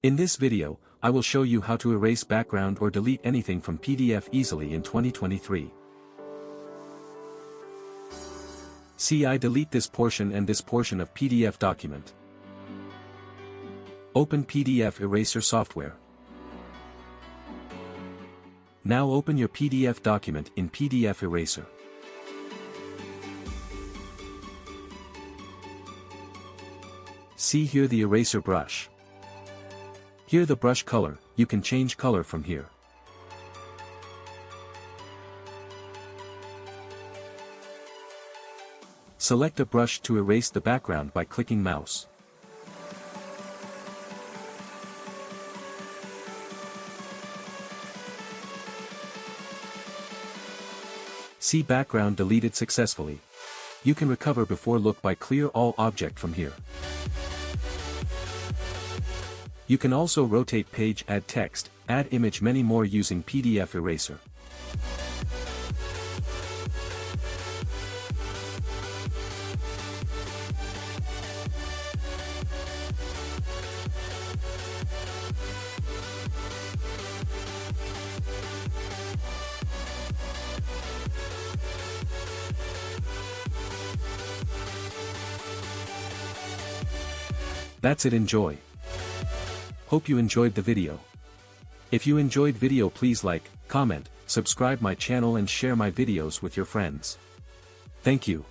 In this video, I will show you how to erase background or delete anything from PDF easily in 2023. See, I delete this portion and this portion of PDF document. Open PDF Eraser software. Now open your PDF document in PDF Eraser. See here the eraser brush. Here the brush color, you can change color from here. Select a brush to erase the background by clicking mouse. See, background deleted successfully. You can recover before look by clear all object from here. You can also rotate page, add text, add image, many more using PDF Eraser. That's it, enjoy. Hope you enjoyed the video. If you enjoyed video, please like, comment, subscribe my channel and share my videos with your friends. Thank you.